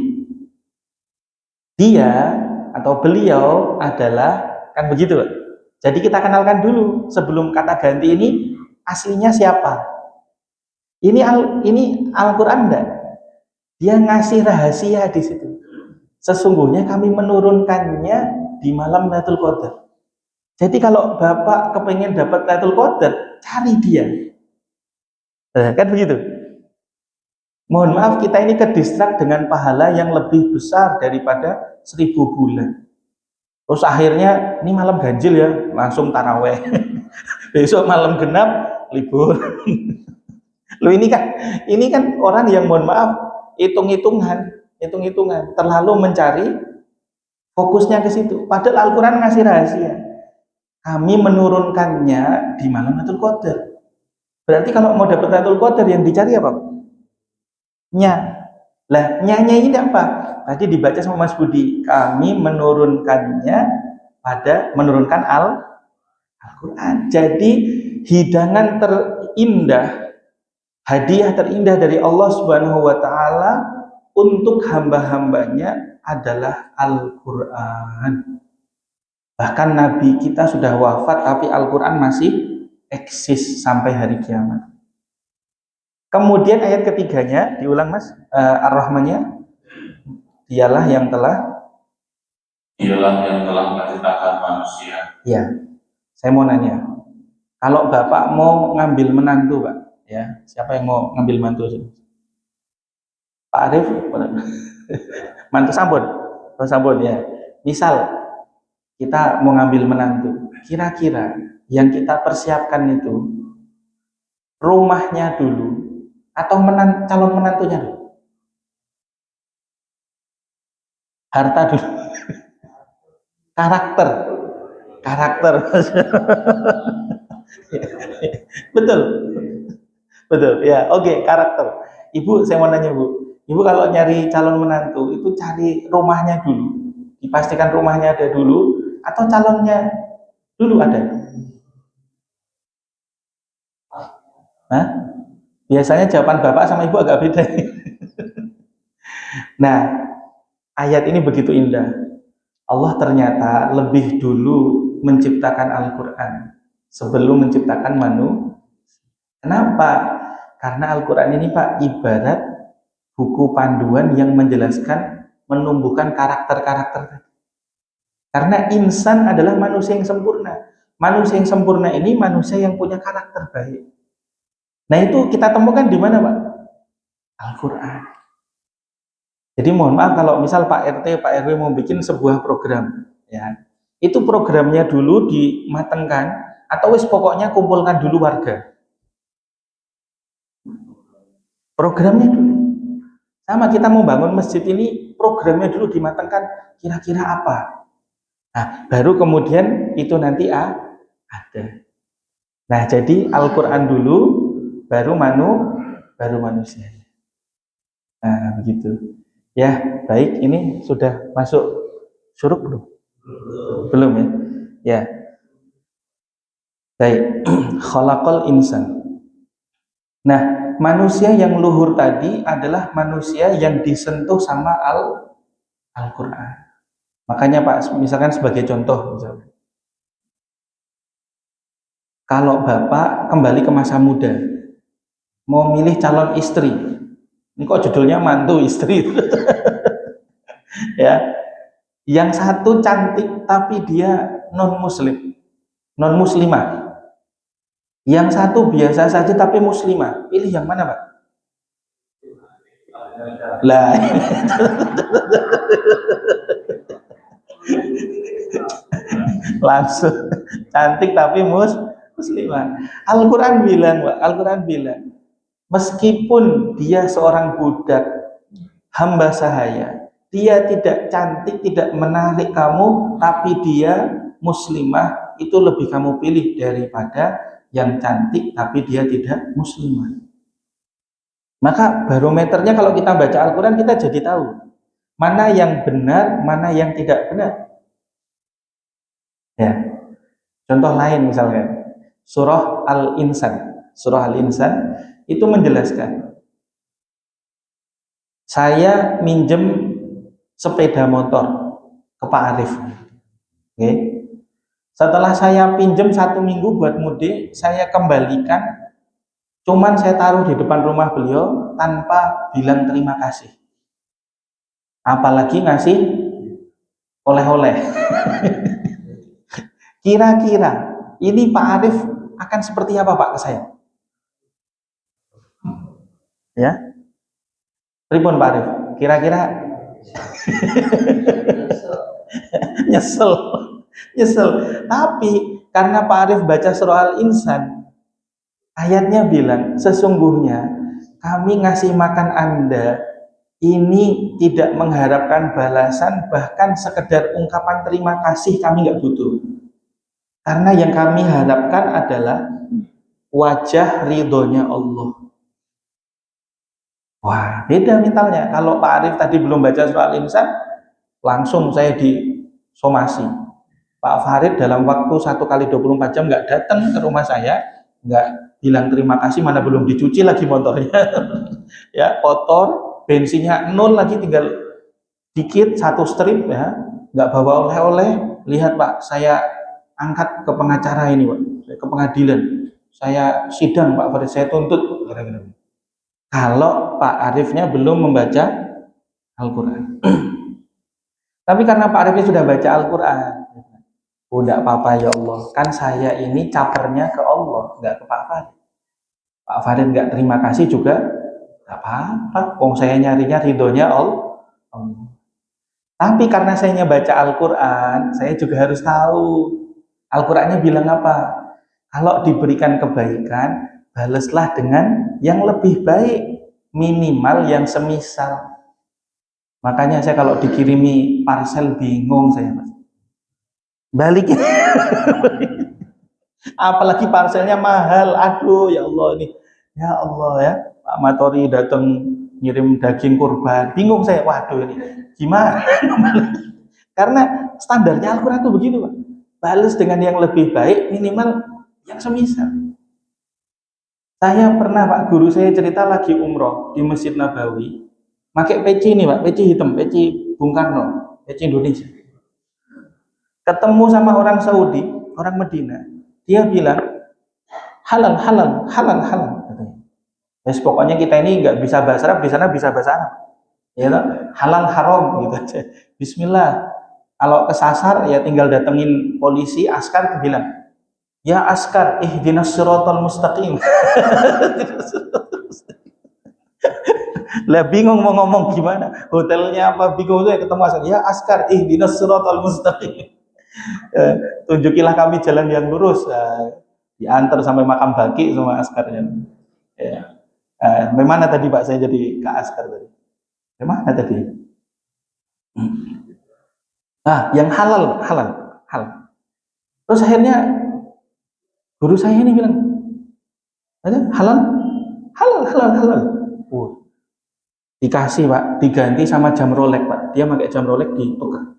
Dia atau beliau adalah, kan begitu Pak. Jadi kita kenalkan dulu sebelum kata ganti ini aslinya siapa. Ini Al-Quran enggak? Dia ngasih rahasia di situ. Sesungguhnya kami menurunkannya di malam Lailatul Qadar. Jadi kalau Bapak kepengen dapat Lailatul Qadar, cari dia. Kan begitu. Mohon maaf kita ini kedistrak dengan pahala yang lebih besar daripada 1000 bulan. Terus akhirnya ini malam ganjil ya, langsung taraweh. Besok malam genap libur. Loh ini kan orang yang mohon maaf hitung-hitungan, terlalu mencari fokusnya ke situ. Padahal Al-Quran ngasih rahasia. Kami menurunkannya di malam Lailatul Qadar. Berarti kalau mau dapat Lailatul Qadar yang dicari apa? Nya. Lah, nyanya ini apa? Tadi dibaca sama Mas Budi. Kami menurunkannya menurunkan Al-Quran. Jadi hidangan terindah, hadiah terindah dari Allah Subhanahu wa taala untuk hamba-hambanya adalah Al-Quran. Bahkan Nabi kita sudah wafat tapi Al-Quran masih eksis sampai hari kiamat. Kemudian ayat ketiganya diulang Mas, Ar-Rahmannya, dialah yang telah menciptakan manusia. Ya, saya mau nanya, kalau Bapak mau ngambil menantu Pak, ya siapa yang mau ngambil mantu? Pak Arif, mantu Sambon ya. Misal kita mau ngambil menantu, kira-kira yang kita persiapkan itu rumahnya dulu atau calon menantunya dulu? Harta dulu. Karakter. Betul ya. Oke, karakter. Ibu, saya mau nanya Ibu kalau nyari calon menantu itu cari rumahnya dulu, dipastikan rumahnya ada dulu, atau calonnya dulu ada? Hah? Biasanya jawaban bapak sama ibu agak beda. Nah, ayat ini begitu indah. Allah ternyata lebih dulu menciptakan Al-Quran sebelum menciptakan manusia. Kenapa? Karena Al-Quran ini Pak ibarat buku panduan yang menjelaskan menumbuhkan karakter-karakter. Karena insan adalah manusia yang sempurna. Manusia yang sempurna ini manusia yang punya karakter baik. Nah itu kita temukan di mana Pak? Al-Quran. Jadi mohon maaf kalau misal Pak RT, Pak RW mau bikin sebuah program, ya itu programnya dulu dimatengkan atau wis pokoknya kumpulkan dulu warga. Programnya dulu. Sama kita mau bangun masjid ini programnya dulu dimatengkan kira-kira apa. Nah baru kemudian itu nanti ada. Nah jadi Al-Quran dulu baru manusia. Nah begitu. Ya, baik, ini sudah masuk syuruk belum? Belum ya? Ya. Baik. Khalaqal insan. Nah, manusia yang luhur tadi adalah manusia yang disentuh sama Al-Quran. Makanya Pak, misalkan sebagai contoh, misalkan, kalau Bapak kembali ke masa muda, mau milih calon istri, ini kok judulnya mantu istri? Ya, yang satu cantik tapi dia non muslimah. Yang satu biasa saja tapi muslimah. Pilih yang mana Pak? Lah, langsung cantik tapi muslimah. Al-Quran bilang Pak, Al-Quran bilang meskipun dia seorang budak hamba sahaya, dia tidak cantik, tidak menarik kamu, tapi dia muslimah, itu lebih kamu pilih daripada yang cantik tapi dia tidak muslimah. Maka barometernya kalau kita baca Al-Quran kita jadi tahu mana yang benar, mana yang tidak benar. Ya, contoh lain misalnya surah Al-Insan. Surah Al-Insan itu menjelaskan, saya minjem sepeda motor ke Pak Arif. Oke. Setelah saya pinjam 1 minggu buat mudik, saya kembalikan, cuman saya taruh di depan rumah beliau tanpa bilang terima kasih. Apalagi ngasih oleh-oleh. Kira-kira ini Pak Arif akan seperti apa Pak ke saya? Ya, pripun Pak Arif? Kira-kira nyesel. Tapi karena Pak Arif baca surah Al-Insan, ayatnya bilang sesungguhnya kami ngasih makan Anda ini tidak mengharapkan balasan, bahkan sekedar ungkapan terima kasih kami nggak butuh. Karena yang kami harapkan adalah wajah ridhonya Allah. Wah, beda mentalnya. Kalau Pak Arif tadi belum baca surah Al-Insan, langsung saya disomasi. Pak Farid dalam waktu 1 kali 24 jam nggak datang ke rumah saya, nggak bilang terima kasih, mana belum dicuci lagi motornya. Ya, kotor, bensinnya 0 lagi, tinggal dikit 1 strip ya, nggak bawa oleh-oleh. Lihat Pak, saya angkat ke pengacara ini Pak, ke pengadilan, saya sidang Pak Farid, saya tuntut. Kalau Pak Arifnya belum membaca Al-Quran. Tapi karena Pak Arifnya sudah baca Al-Quran, oh enggak apa-apa ya Allah, kan saya ini capernya ke Allah, enggak ke Pak Farid. Pak Farid enggak terima kasih juga enggak apa-apa, wong saya nyarinya ridhonya Allah. Tapi karena saya baca Al-Quran, saya juga harus tahu Al-Qurannya bilang apa. Kalau diberikan kebaikan, balaslah dengan yang lebih baik, minimal yang semisal. Makanya saya kalau dikirimi parcel bingung saya Mas. Balik. Apalagi parcelnya mahal. Aduh ya Allah ini. Ya Allah ya, Pak Matori datang ngirim daging kurban. Bingung saya, waduh ini gimana? Karena standarnya Al-Quran itu begitu, Pak. Balas dengan yang lebih baik, minimal yang semisal. Saya pernah, Pak, guru saya cerita lagi umroh di Masjid Nabawi, pakai peci ini, Pak, peci hitam, peci Bung Karno, peci Indonesia. Ketemu sama orang Saudi, orang Medina, dia bilang halal, halal, halal, halal. Ya, pokoknya kita ini nggak bisa bahasa Arab, di sana bisa bahasa Arab. Ya, halal haram gitu aja. Bismillah. Kalau kesasar ya tinggal datengin polisi, askar bilang, ya askar, ihdinas siratal mustaqim. Lah bingung mau ngomong gimana? Hotelnya apa bingung saya ketemu askar. Ya askar, ihdinas siratal mustaqim. Tunjukilah kami jalan yang lurus. Diantar sampai makam baki sama askarnya. Ya. Bagaimana tadi Pak saya jadi ke askar tadi? Bagaimana tadi? Yang halal, halal, halal. Terus akhirnya guru saya ini bilang, halal, halal, halal, halal. Dikasih Pak, diganti sama jam Rolex Pak. Dia pakai jam Rolex ditukar.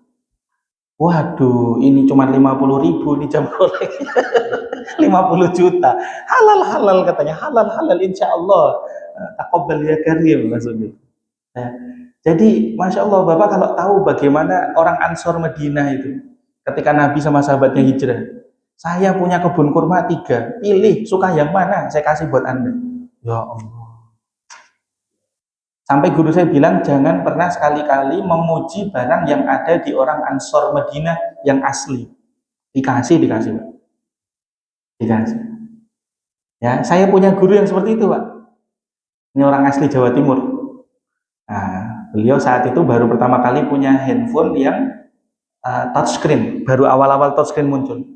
Waduh, ini cuma 50.000 nih jam Rolex. 50 juta. Halal, halal katanya. Halal, halal insya Allah. Taqabbal ya karim maksudnya. Nah, jadi Masya Allah Bapak kalau tahu bagaimana orang Ansor Madinah itu ketika Nabi sama sahabatnya hijrah, saya punya kebun kurma 3, pilih suka yang mana saya kasih buat Anda. Ya Allah, sampai guru saya bilang jangan pernah sekali-kali memuji barang yang ada di orang Ansor Madinah yang asli. Dikasih Pak. Dikasih. Ya, saya punya guru yang seperti itu Pak. Ini orang asli Jawa Timur. Nah, beliau saat itu baru pertama kali punya handphone yang touchscreen, baru awal-awal touchscreen muncul.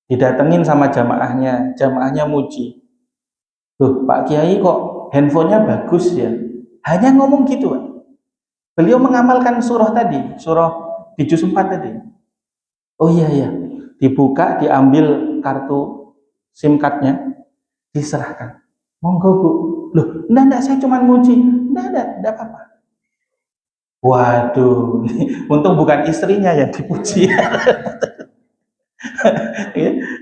Didatengin sama jamaahnya muji. Loh, Pak Kiai kok handphonenya bagus ya? Hanya ngomong gitu, Pak. Beliau mengamalkan surah tadi, surah di juz 4 tadi. Oh iya, dibuka, diambil kartu SIM cardnya, diserahkan. Monggo Bu. Loh, enggak, saya cuma muji. Enggak apa-apa. Waduh, untung bukan istrinya yang dipuji.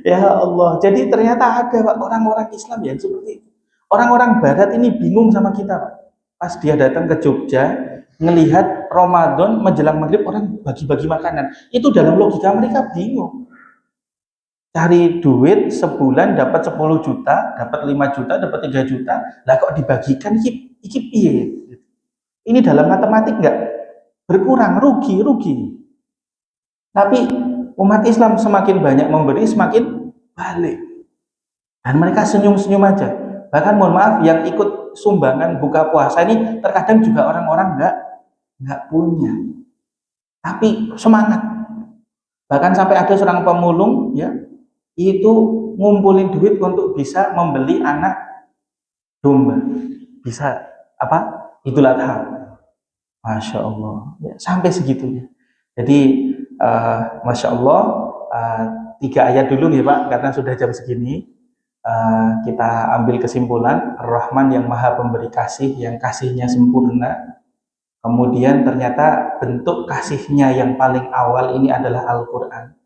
Ya Allah, jadi ternyata ada Pak orang-orang Islam yang seperti itu. Orang-orang Barat ini bingung sama kita Pak. Pas dia datang ke Jogja, ngelihat Ramadan menjelang maghrib orang bagi-bagi makanan. Itu dalam logika mereka bingung. Cari duit sebulan dapat 10 juta, dapat 5 juta, dapat 3 juta, lah kok dibagikan iki piye? Ini dalam matematik enggak berkurang, rugi. Tapi umat Islam semakin banyak memberi, semakin balik. Dan mereka senyum-senyum aja. Bahkan mohon maaf, yang ikut sumbangan buka puasa ini terkadang juga orang-orang nggak punya. Tapi semangat. Bahkan sampai ada seorang pemulung, ya, itu ngumpulin duit untuk bisa membeli anak domba. Bisa apa? Idul Adha. Masya Allah. Ya, sampai segitunya. Jadi Masya Allah, 3 ayat dulu nih Pak, karena sudah jam segini. Kita ambil kesimpulan, Ar-Rahman yang maha pemberi kasih, yang kasihnya sempurna. Kemudian ternyata bentuk kasihnya yang paling awal ini adalah Al-Quran.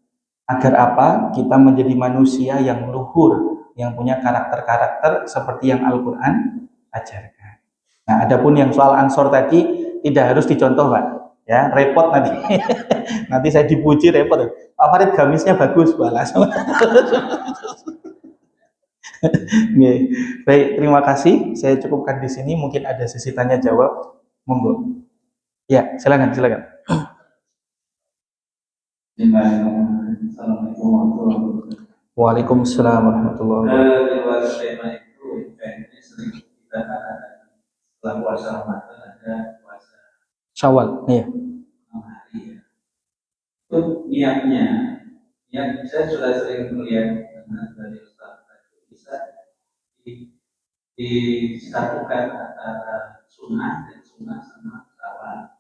Agar apa? Kita menjadi manusia yang luhur, yang punya karakter-karakter seperti yang Al-Quran ajarkan. Nah, adapun yang soal ansor tadi tidak harus dicontoh Pak. Ya, repot nanti. Nanti saya dipuji repot. Pak Farid gamisnya bagus, balas. Baik, terima kasih. Saya cukupkan di sini. Mungkin ada sesi tanya jawab. Monggo. Ya, silakan. Assalamualaikum warahmatullahi wabarakatuh. Waalaikumsalam warahmatullahi wabarakatuh. Lewat tema itu, kayaknya sering kita setelah puasa Ramadan ada puasa Syawal, iya. 6 hari ya. Itu niat saya sudah sering melihat dari Ustaz bisa disatukan antara sunnah dan sunnah sama syawal.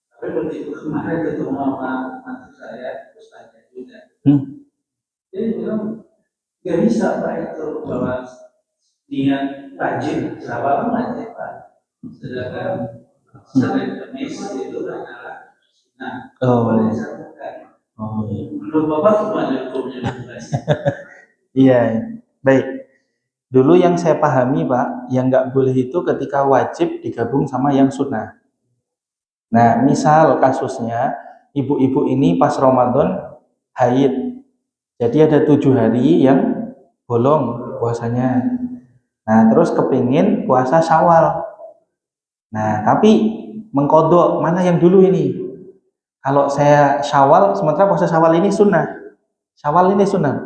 Tapi begitu kemarin ketemu sama mantu saya, Ustaznya juga. Dia bilang nggak bisa Pak itu bahwa niat wajib, syawal wajib Pak. Sedangkan Senin Kamis itu adalah Nah, Oh. boleh disatukan. Oh, iya. Menurut Bapak gimana hukumnya? Iya, baik. Dulu yang saya pahami, Pak, yang nggak boleh itu ketika wajib digabung sama yang sunnah. Nah, misal kasusnya ibu-ibu ini pas Ramadan haid, jadi ada 7 hari yang bolong puasanya. Nah, terus kepingin puasa Syawal. Nah, tapi mengkodok mana yang dulu ini? Kalau saya Syawal, sementara puasa Syawal ini sunnah. Syawal ini sunnah.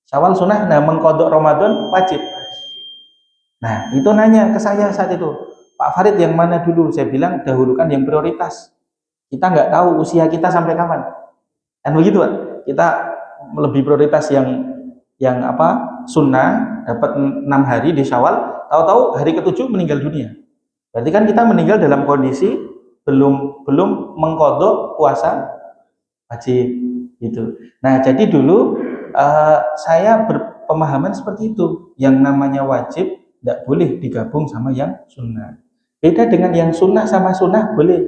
Syawal sunnah, nah mengkodok Ramadan wajib. Nah, itu nanya ke saya saat itu, Pak Farid yang mana dulu? Saya bilang dahulukan yang prioritas. Kita nggak tahu usia kita sampai kapan. Kan begitu, Pak? Kita lebih prioritas yang apa? Sunnah, dapat 6 hari di Syawal, tahu-tahu hari ke-7 meninggal dunia. Berarti kan kita meninggal dalam kondisi belum mengkodok puasa wajib gitu. Nah, jadi dulu saya berpemahaman seperti itu. Yang namanya wajib tidak boleh digabung sama yang sunnah. Beda dengan yang sunnah sama sunnah boleh.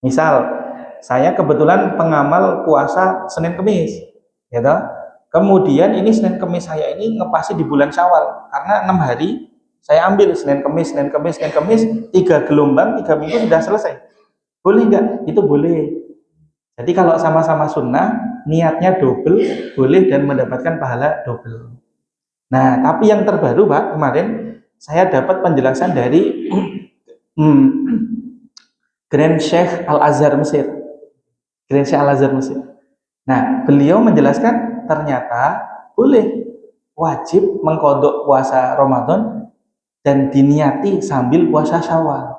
Misal, saya kebetulan pengamal puasa Senin Kemis, ya toh? Kemudian ini Senin Kemis saya ini ngepasi di bulan Syawal karena 6 hari saya ambil Senin Kemis, Senin Kemis, Senin Kemis, 3 gelombang, 3 minggu sudah selesai. Boleh nggak? Itu boleh. Jadi kalau sama-sama sunnah, niatnya double, boleh dan mendapatkan pahala double. Nah, tapi yang terbaru, Pak, kemarin saya dapat penjelasan dari Grand Sheikh Al-Azhar Mesir. Grand Sheikh Al-Azhar Mesir. Nah, beliau menjelaskan ternyata boleh wajib mengkodok puasa Ramadan dan diniati sambil puasa Syawal.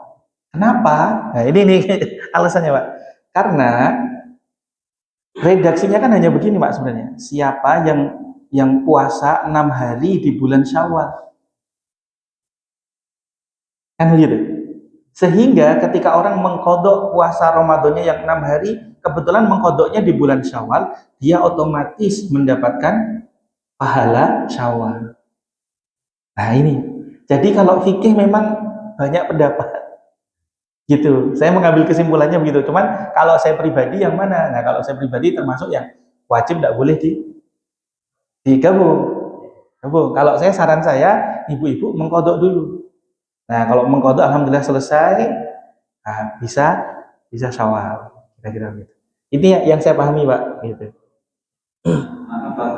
Kenapa? Nah, ini nih alasannya, Pak. Karena redaksinya kan hanya begini, Pak, sebenarnya. Siapa yang puasa 6 hari di bulan Syawal? Kan begitu. Sehingga ketika orang mengkodok puasa Ramadannya yang 6 hari, kebetulan mengkodoknya di bulan Syawal, dia otomatis mendapatkan pahala Syawal. Nah ini, jadi kalau fikih memang banyak pendapat, gitu. Saya mengambil kesimpulannya begitu. Cuman kalau saya pribadi yang mana? Nah kalau saya pribadi termasuk yang wajib tidak boleh digabung. Kalau saya saran saya, ibu-ibu mengkodok dulu. Nah kalau mengkodok, alhamdulillah selesai. Nah, bisa Syawal, kira-kira gitu. Ini yang saya pahami, Pak, gitu. Maaf, Pak.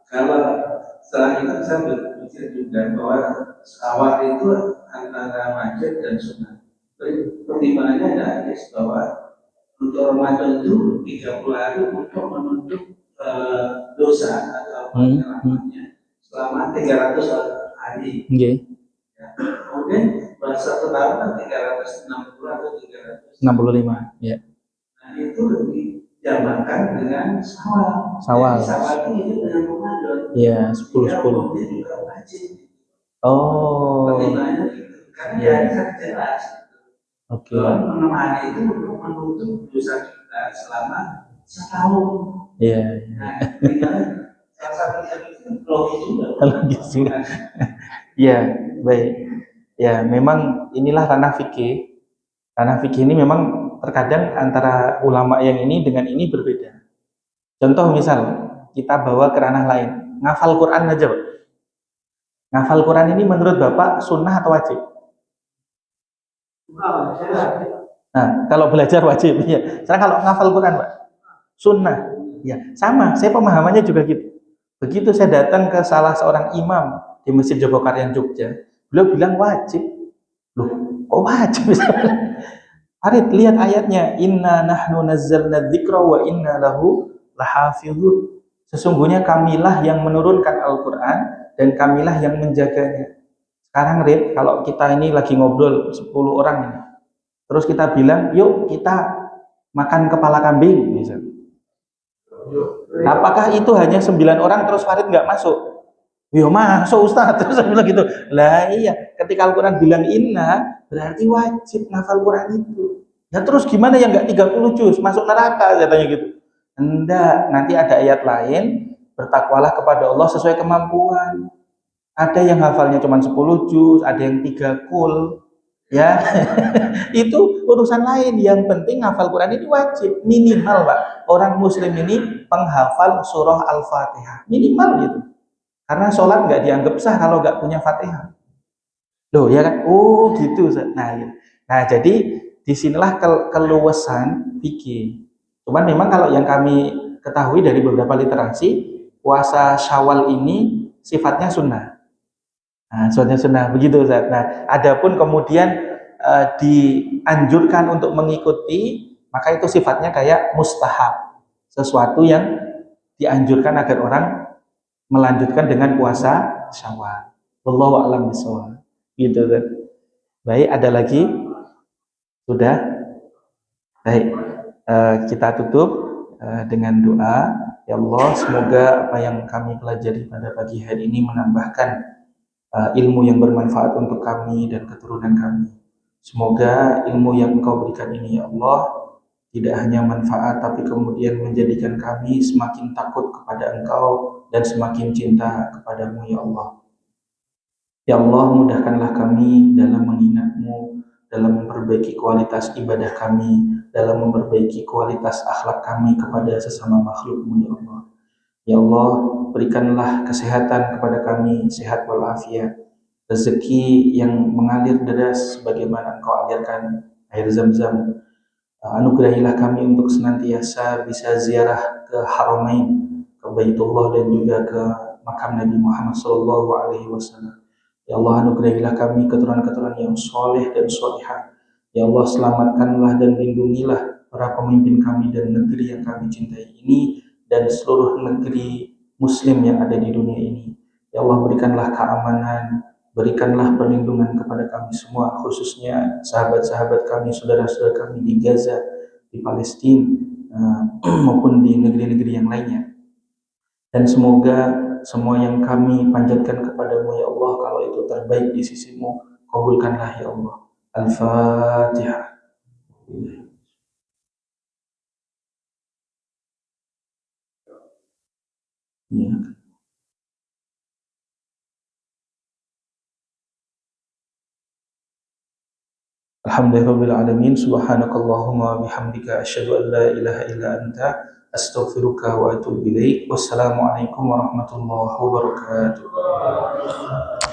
Kalau setelah itu saya berpikir juga bahwa Syawal itu antara wajib dan sunnah. Pertimbangannya ada hadis bahwa untuk Ramadan itu 30 hari untuk menutup dosa atau penyelamatnya selama 300 hari. Okay. Ya. Kemudian bahasa tahun kan 360 atau 365. Ya. Nah itu dijabarkan dengan Syawal. Syawal. Syawal itu dengan Ramadan. Iya, 10-10. Dia juga wajib. Oh. Pertimbangannya gitu. Karena dari sangat jelas. Oke. Menemani itu untuk menutup dosa kita selama setahun. Iya. Nah, salah satu itu logis juga. Logis juga. Iya, baik. Ya, memang inilah ranah fikih. Ranah fikih ini memang terkadang antara ulama yang ini dengan ini berbeda. Contoh misal, kita bawa ke ranah lain. Ngafal Quran aja, Pak. Ngafal Quran ini menurut Bapak sunnah atau wajib? Nah, kalau belajar wajib, ya. Sekarang kalau ngafal Quran, Pak, sunnah. Ya, sama. Saya pemahamannya juga gitu. Begitu saya datang ke salah seorang imam di Masjid Jogokaryan Jogja, beliau bilang wajib. Loh, kok wajib? Farid, lihat ayatnya. Inna nahnu nazzalna dzikra wa inna lahu lahafizun. Sesungguhnya kamilah yang menurunkan Al-Quran dan kamilah yang menjaganya. Sekarang, Rid, kalau kita ini lagi ngobrol 10 orang ini, terus kita bilang, yuk kita makan kepala kambing, misalnya. Apakah itu hanya 9 orang terus Farid nggak masuk? Yo masuk Ustaz, terus saya bilang gitu. Lah iya, ketika Al-Quran bilang inna, berarti wajib ngafal Quran itu. Ya terus gimana yang nggak 30 juz masuk neraka, katanya gitu. Enggak, nanti ada ayat lain, bertakwalah kepada Allah sesuai kemampuan. Ada yang hafalnya cuma 10 juz, ada yang 3 kul. Ya, itu urusan lain. Yang penting hafal Quran ini wajib minimal, Pak. Orang Muslim ini penghafal surah Al-Fatihah minimal gitu. Karena sholat nggak dianggap sah kalau nggak punya Fatihah. Loh ya kan? Oh gitu. Nah, ya. Nah jadi disinilah keluasan fikih. Cuman memang kalau yang kami ketahui dari beberapa literasi, puasa Syawal ini sifatnya sunnah. Nah, sifatnya sunnah begitu Ustaz. Nah, adapun kemudian dianjurkan untuk mengikuti, maka itu sifatnya kayak mustahab, sesuatu yang dianjurkan agar orang melanjutkan dengan puasa Syawal. Wallahu a'lam bishawab. Gitu kan. Baik, ada lagi? Sudah? Baik. Kita tutup dengan doa. Ya Allah, semoga apa yang kami pelajari pada pagi hari ini menambahkan ilmu yang bermanfaat untuk kami dan keturunan kami. Semoga ilmu yang Engkau berikan ini, ya Allah, tidak hanya manfaat, tapi kemudian menjadikan kami semakin takut kepada Engkau dan semakin cinta kepadamu, ya Allah. Ya Allah, mudahkanlah kami dalam mengingat-Mu, dalam memperbaiki kualitas ibadah kami, dalam memperbaiki kualitas akhlak kami kepada sesama makhluk-Mu, ya Allah. Ya Allah, berikanlah kesehatan kepada kami, sehat walafiat, rezeki yang mengalir deras sebagaimana Engkau alirkan air Zam-Zam. Anugerahilah kami untuk senantiasa bisa ziarah ke Haramain, ke Baitullah dan juga ke makam Nabi Muhammad SAW. Ya Allah, anugerahilah kami keturunan-keturunan yang soleh dan solehah. Ya Allah, selamatkanlah dan lindungilah para pemimpin kami dan negeri yang kami cintai ini dan seluruh negeri Muslim yang ada di dunia ini. Ya Allah, berikanlah keamanan, berikanlah perlindungan kepada kami semua, khususnya sahabat-sahabat kami, saudara-saudara kami di Gaza, di Palestina, maupun di negeri-negeri yang lainnya. Dan semoga semua yang kami panjatkan kepadamu, ya Allah, kalau itu terbaik di sisimu, kabulkanlah, ya Allah. Al-Fatihah. Ya. Alhamdulillahirabbil alamin. Subhanakallahumma bihamdika asyhadu an la ilaha illa anta astaghfiruka wa atubu ilaik. Wassalamualaikum warahmatullahi wabarakatuh.